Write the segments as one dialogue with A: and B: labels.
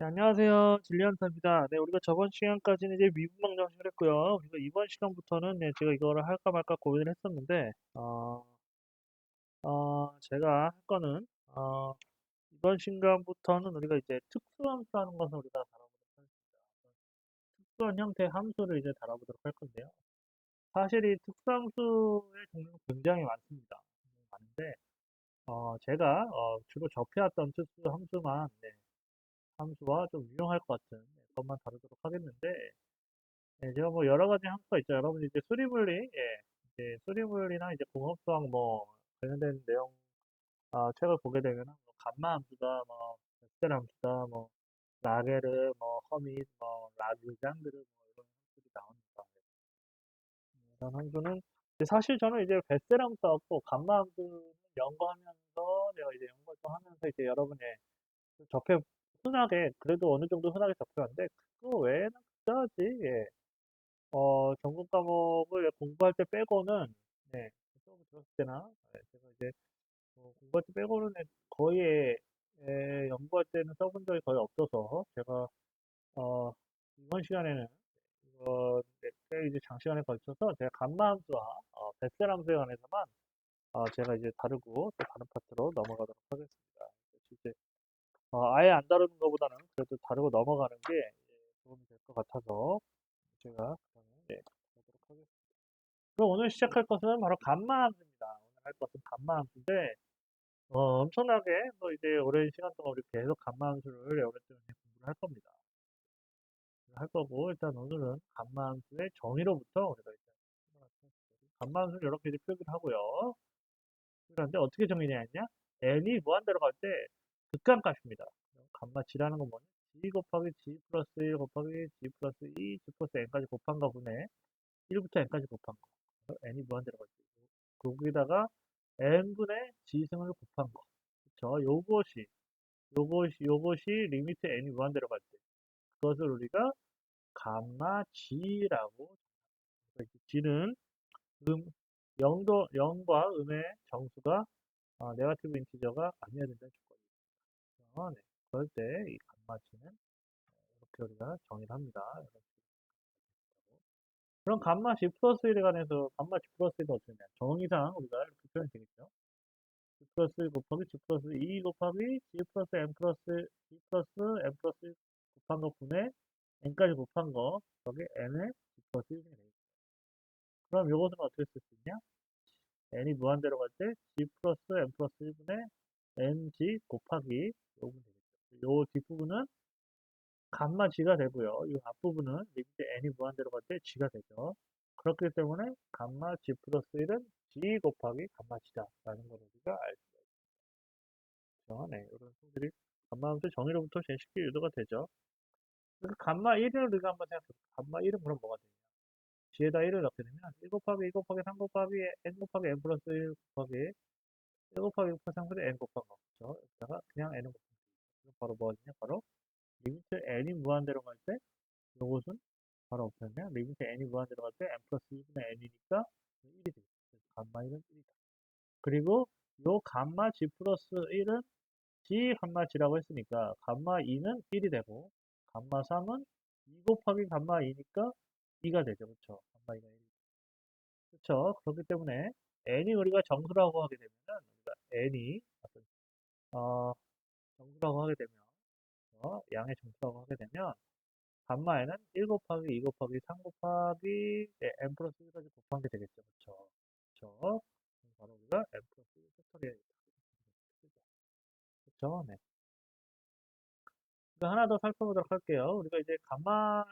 A: 네, 안녕하세요. 진리안타입니다. 네, 우리가 저번 시간까지는 이제 미분방 정식을 했고요. 그리고 이번 시간부터는 네, 제가 이거를 할까 말까 고민을 했었는데, 제가 할 거는, 이번 시간부터는 우리가 이제 특수함수라는 것을 우리가 다뤄보도록 하겠습니다. 특수한 형태의 함수를 이제 다뤄보도록 할 건데요. 사실 이 특수함수의 종류가 굉장히 많습니다. 많은데, 제가 주로 접해왔던 특수함수만, 네, 함수와 좀 유용할 것 같은 것만 다루도록 하겠는데, 네, 제가 뭐 여러 가지 함수가 있죠. 여러분이 이제 수리물리, 예, 이제 수리물이나 이제 공업수학 뭐 관련된 내용, 책을 보게 되면은 뭐 감마 함수다, 뭐 벡터 함수다, 뭐 라게르, 뭐 허밋, 뭐 라그장르 뭐 이런 함수들이 나옵니다. 이런 함수는 이제 사실 저는 이제 베셀 함수하고 감마 함수는 연구하면서 내가 이제 연구를 좀 하면서 이제 여러분의 접해 흔하게 그래도 어느 정도 흔하게 접해왔는데 그거 외에는 그다지 예. 전공 과목을 공부할 때 빼고는, 네, 수업을 들었을 때나, 네, 제가 이제 공부할 때 빼고는 거의, 연구할 때는 써본 적이 거의 없어서, 제가, 어, 이번 시간에는, 네, 꽤 이제 장시간에 걸쳐서 제가 감마함수와, 벳셀함수에 관해서만, 제가 이제 다루고, 또 다른 파트로 넘어가도록 하겠습니다. 이제, 아예 안 다루는 것보다는 그래도 다루고 넘어가는 게 도움이 될 것 같아서, 제가, 그러면, 네, 가도록 하겠습니다. 그럼 오늘 시작할 것은 바로 감마함수입니다. 오늘 할 것은 감마함수인데, 엄청나게 뭐 이제 오랜 시간 동안 우리 계속 감마함수를 오랫동안 공부를 할 겁니다. 할 거고, 일단 오늘은 감마함수의 정의로부터 우리가 일단 감마함수를 이렇게 이제 표기를 하고요. 그런데 어떻게 정의해야 n이 무한대로 갈 때 극한값입니다. 감마 g라는 건 뭐냐? g 곱하기 g 플러스 1 곱하기 g 플러스 2, g 플러스 n까지 곱한 거분에 1부터 n까지 곱한 거. n이 무한대로 갈 때. 거기다가 n분의 지승을 곱한 거. 그쵸? 요것이 리미트 n이 무한대로 갈 때. 그것을 우리가 감마 g라고. g는 0과 음의 정수가 네거티브 인티저가 아니어야 된다는 조건이죠. 네. 그럴 때 이 감마 g는 이렇게 우리가 정의를 합니다. 이렇게. 그럼 감마 g 플러스 1에 관해서 감마 g 플러스 1은 어떻게 되냐? 정의상 우리가 이렇게 표현이 되겠죠. G 플러스 1 곱하기 G 플러스 2 곱하기 G 플러스 M 플러스 G 플러스 M 플러스 1 곱한 거 분의 N까지 곱한 거 여기 N의 G 플러스 1이 되겠죠. 그럼 이것은 어떻게 쓸 수 있냐? N이 무한대로 갈 때 G 플러스 M 플러스 1분의 NG 곱하기 요분 되겠죠. 요 뒷부분은 감마 G가 되고요. 이 앞부분은 리미트 N이 무한대로 갈 때 G가 되죠. 그렇기 때문에 감마 G 플러스 1은 G 곱하기 감마 G다라는 걸 우리가 알 수 있죠. 네, 이런 수들이 감마함수 정의로부터 제일 쉽게 유도가 되죠. 그래서 감마 1을 우리가 한번 생각해볼게요. 감마 1은 그럼 뭐가 되냐? 뒤에다 1을 넣게 되면 1 곱하기 2 곱하기 3 곱하기 n 곱하기 n 플러스 1 곱하기 1 곱하기 2 곱하기 3 곱하기 n 곱한 거. 그렇죠? 여기다가 그냥 n은 곱하기 그럼 바로 뭐냐? 바로 리미트 n이 무한대로 갈 때 이것은 바로 어떻게 되냐? 리미트 n이 무한대로 갈 때 n 플러스 2분의 n이니까 1이 되겠죠. 그래서 감마 1은 1이다. 그리고 요 감마 g 플러스 1은 g 감마 g라고 했으니까 감마 2는 1이 되고 감마 3은 2 곱하기 감마 2니까 2가 되죠. 그렇죠? 감마 2가 1. 그렇죠? 그렇기 때문에 n이 우리가 정수라고 하게 되면은 우리가 n이 정수라고 하게 되면 양의 정수라고 하게 되면 감마에는 1 곱하기 2 곱하기 3 곱하기 n 플러스 1까지 곱한 게 되겠죠. 그렇죠? 그렇죠? 바로 우리가 n 플러스 1 팩토리얼 그렇죠? 네. 하나 더 살펴보도록 할게요. 우리가 이제 감마를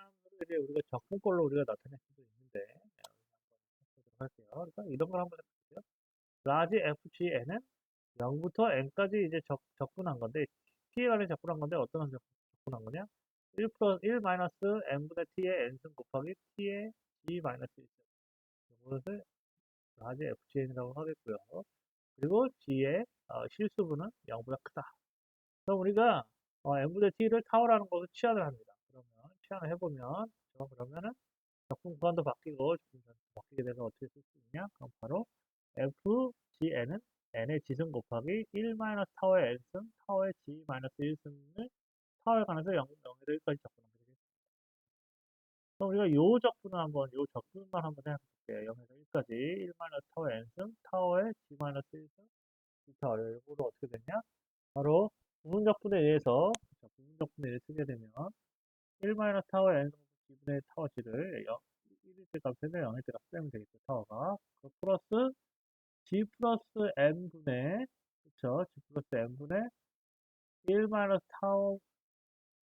A: 이제 우리가 적분꼴로 우리가 나타낼 수도 있는데, 살펴보도록 할게요. 그러니까 이런 걸 한번 해볼게요. 라지 FGN은 0부터 N까지 이제 적분한 건데, T에 관해 적분한 건데, 어떤 적분한 거냐? 1 플러스 1 마이너스 N분의 T의 N승 곱하기 T의 G 마이너스 1승. 이것을 라지 FGN이라고 하겠고요. 그리고 G의 실수분은 0보다 크다. 그럼 우리가 n분의 t를 타워라는 것을 치환을 합니다. 그러면 치환을 해보면 그러면은 적분 구간도 바뀌고 적분 구간도 바뀌게 되면 어떻게 쓸 수 있냐? 그럼 바로 fgn은 n의 지승 곱하기 1 마이너스 타워의 n승 타워의 g 마이너스 1승을 타워에 관해서 0, 0에서 1까지 접근하면 되겠습니다. 그럼 우리가 요 적분을 한번, 요 적분만 한번 해볼게요. 0에서 1까지 1 타워 n승, 타워의 g 1승, 타워. 이거로 어떻게 되냐? 바로 부분적분에 의해서, 부분적분에 의해 쓰게 되면 1 타워 n승 g분의 타워 g를 1일 때 값에서 0일 때 값 빼면 되겠죠. 타워가. 그 플러스 g 플러스 n분의, 그쵸? g 플러스 n분의 1 타워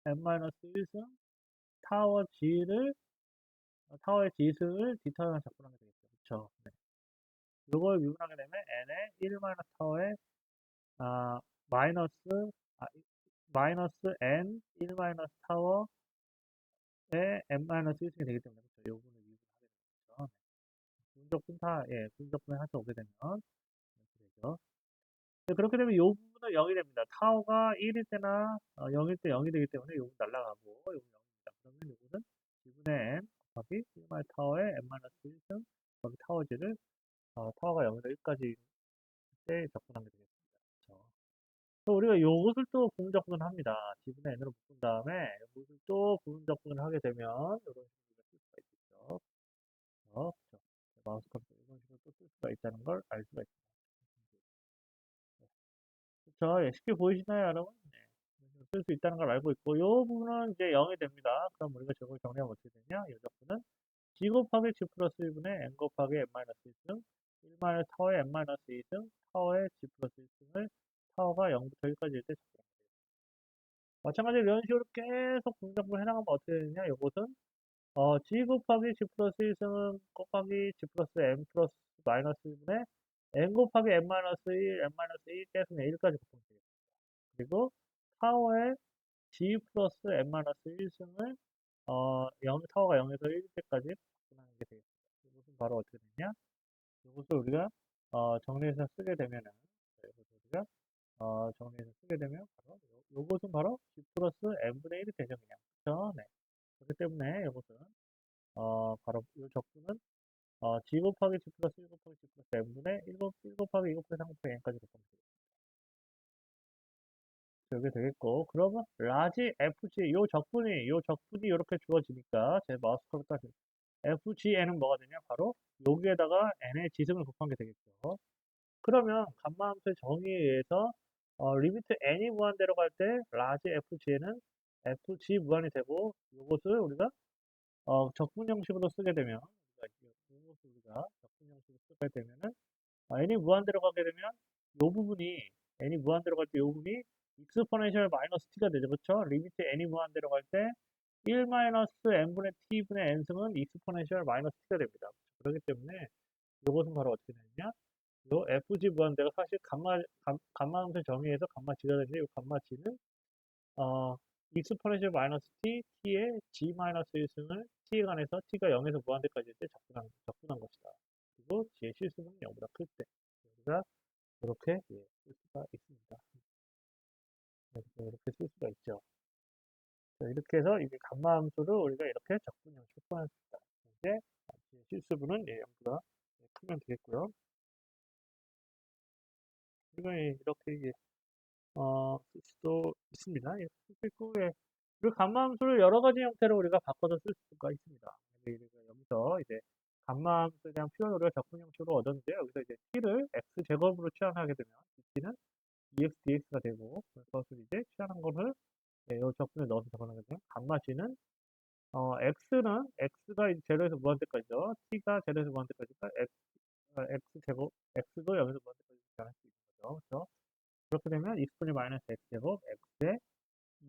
A: n-1승 타워 g를 타워의 지수를 디터미넌 접근하게 되겠죠. 그쵸? 네. 이걸 미분하게 되면 n의 1 타워의 마이너스 아, 마이너스 n 1 타워의 n-1승이 되기 때문에 그쵸? 요 부분을 미분하게 되겠죠. 네. 분적분 예, 분적분을 하서 오게 되면 이렇게 되죠. 네, 그렇게 되면 요 부분은 0이 됩니다. 타워가 1일 때나 0일 때 0이 되기 때문에 요건 날라가고 요건 0입니다. 그러면 요거는 2분의 n 곱하기 1 타워의 n-1승 곱하기 타워지를 타워가 0에서 1까지 때 접근하게 되겠습니다. 그렇죠? 그럼 우리가 요것을 또 부분 접근을 합니다. 지분의 n으로 묶은 다음에 요것을 또 부분 접근을 하게 되면 이런 식으로 쓸 수가 있겠죠. 그렇죠? 마우스 커서 이런 식으로 또 쓸 수가 있다는 걸 알 수가 있습니다. 그렇죠? 예, 쉽게 보이시나요, 여러분? 네. 쓸 수 있다는 걸 알고 있고, 요 부분은 이제 0이 됩니다. 그럼 우리가 저걸 정리하면 어떻게 되냐? 이 적분은 g 곱하기 g 플러스 1분의 n 곱하기 n-1승 1 타워의 n-2승 타워의 g 플러스 1승을 타워가 0부터 1까지 일 때 적분합니다. 마찬가지로 이런 식으로 계속 분석을 해나가면 어떻게 되느냐? 이것은 g 곱하기 g 플러스 1승은 곱하기 g 플러스 n 플러스 마이너스 1분의 n 곱하기 n-1, n-1 계속 1까지 곱하면 되겠습니다. 그리고 타워의 g 플러스 n-1승을 0, 타워가 0에서 1 때까지 접근하는 게 되겠습니다. 이것은 바로 어떻게 되냐? 이것을 우리가 정리해서 쓰게 되면은 이것을 우리가 정리해서 쓰게 되면 바로 요것은 바로 g 플러스 n분의 1이 되죠 그냥. 그렇죠? 네. 그렇기 때문에 이것은 바로 이 적분은 g 곱하기 g 플러스 1 곱하기 g 플러스 n분의 1 곱하기 2 곱하기 3 곱하기 n까지 곱하면 되겠습니다. 이게 되겠고 그러면 라지 fg 요 적분이 이렇게 주어지니까 제 마우스 커서 fgn은 뭐가 되냐 바로 여기에다가 n의 지승을 곱한 게 되겠죠. 그러면 감마함수의 정의에 의해서 리미트 n이 무한대로 갈 때 라지 fg는 fg 무한이 되고 이것을 우리가 적분 형식으로 쓰게 되면 이것을 우리가 적분 형식으로 쓰게 되면은 n이 무한대로 가게 되면 이 부분이 n이 무한대로 갈 때 이 부분이 익스포넨셜 마이너스 t가 되죠. 그렇죠? 리미트 n이 무한대로 갈 때 1 마이너스 n분의 t분의 n승은 익스포넨셜 마이너스 t가 됩니다. 그렇기 때문에 이것은 바로 어떻게 되느냐? 요 fg 무한대가 사실 감마 함수 정의에서 감마 g가 되는데 이 감마 g는 어 익스포넨셜 마이너스 t, t의 g 마이너스 1승을 t에 관해서 t가 0에서 무한대까지 할 때 접근한 것이다. 그리고 g의 실수는 0보다 클 때. 우리가 이렇게 예, 쓸 수가 있습니다. 이렇게 쓸 수가 있죠. 이렇게 해서 이게 감마 함수를 우리가 이렇게 적분 형식으로 표현했습니다. 이제 실수분은 예, 0보다 크면 되겠고요. 그리고 이렇게 이게 쓸 수도 있습니다. 예, 쓸수 있고, 예. 그리고 감마함수를 여러 가지 형태로 우리가 바꿔서 쓸 수가 있습니다. 여기서 이제 감마함수에 대한 표현을 우리가 적분 형식으로 얻었는데요. 여기서 이제 t를 x제곱으로 취한하게 되면 t는 dx, dx가 되고, 그것을 이제 취한한 것을 이 적분에 넣어서 적어나게 되면 감마 g는 x가 이제 제로에서 무한대까지죠. t가 제로에서 무한대까지니까 x제곱, x도 여기서 무한대까지 변할 수 있는 거죠. 그렇죠? 그렇게 되면 익스포니 마이너스 x제곱 x에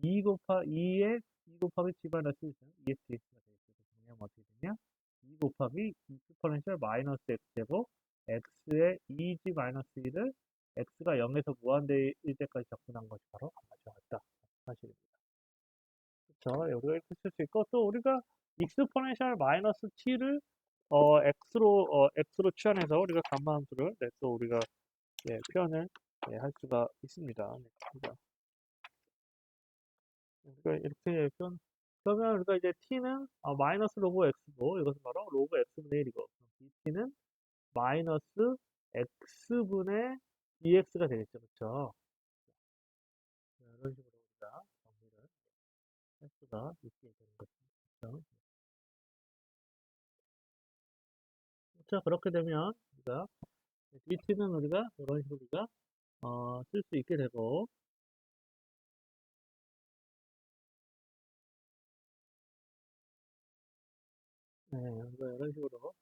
A: 2 곱하기 g 마이너스 1은 EXX가 되겠죠. 정리하면 어떻게 되냐? 2 곱하기 익스포넨셜 마이너스 x제곱 x에 2g 마이너스 1을 x가 0에서 무한대일 때까지 접근한 것이 바로 맞다. 사실입니다. 그렇죠? 우리가 이렇게 쓸 수 있고 또 우리가 익스포넨셜 마이너스 t를 x로 취한해서 우리가 감마함수를 또 우리가 예, 표현을 예, 할 수가 있습니다. 네, 그렇습니다. 그러니까 이렇게 표현, 그러면 우리가 이제 t는 마이너스 로그 x고 이것은 바로 로그 x분의 1이고 t는 마이너스 x분의 dx가 되겠죠. 그렇죠? 이런 식으로 우리가 정리를 S가 있게 되는 것입니다. 그렇죠? 그렇죠? 그렇게 되면 우리가 DT는 우리가 이런 식으로 우리가 쓸 수 있게 되고, 네, 우리가 이런 식으로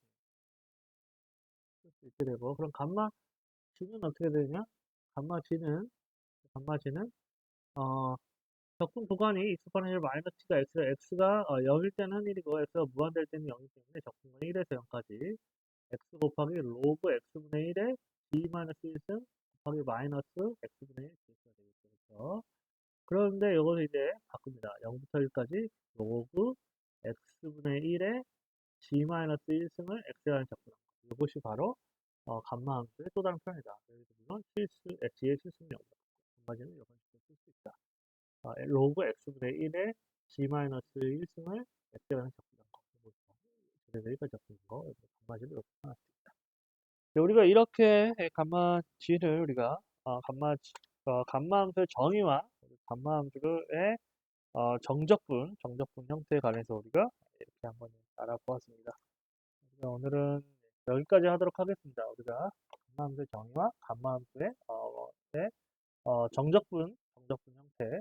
A: 쓸 수 있게 되고, 그럼 감마 G는 어떻게 되냐? 감마 G는 어, 적분 구간이 x분의 1 마이너스 t가 x가 0일 때는 1이고 x가 무한될 때는 0이기 때문에 적분은 1에서 0까지 x 곱하기 로그 x분의 1에 g 마이너스 1승 곱하기 마이너스 x분의 1 dx가 되겠죠. 그렇죠? 그런데 이것을 이제 바꿉니다. 0부터 1까지 로그 x분의 1에 g 마이너스 1승을 x라는 적분한 거. 이것이 바로 감마 함수의 또 다른 표현이다. 예를 들면 g의 실수는 0이다. 마지는 이런 식으로 쓸 수 있다. 로그 x분의 1에 g-1승을 x라는 적분한 거. 제곱이니까 적분한 거. 감마지를 이렇게 표현할 수 있다. 우리가 이렇게 감마 g를 우리가 감마함수의 정의와 감마함수의 정적분 형태에 관해서 우리가 이렇게 한번 알아보았습니다. 오늘은 여기까지 하도록 하겠습니다. 우리가 감마함수의 정의와 감마함수의 정적분 형태에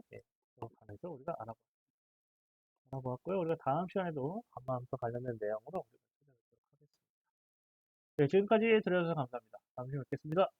A: 관해서 우리가 알아보았고요. 우리가 다음 시간에도 감마함수와 관련된 내용으로 우리가 찾아뵙도록 하겠습니다. 네, 지금까지 들어주셔서 감사합니다. 다음 시간에 뵙겠습니다.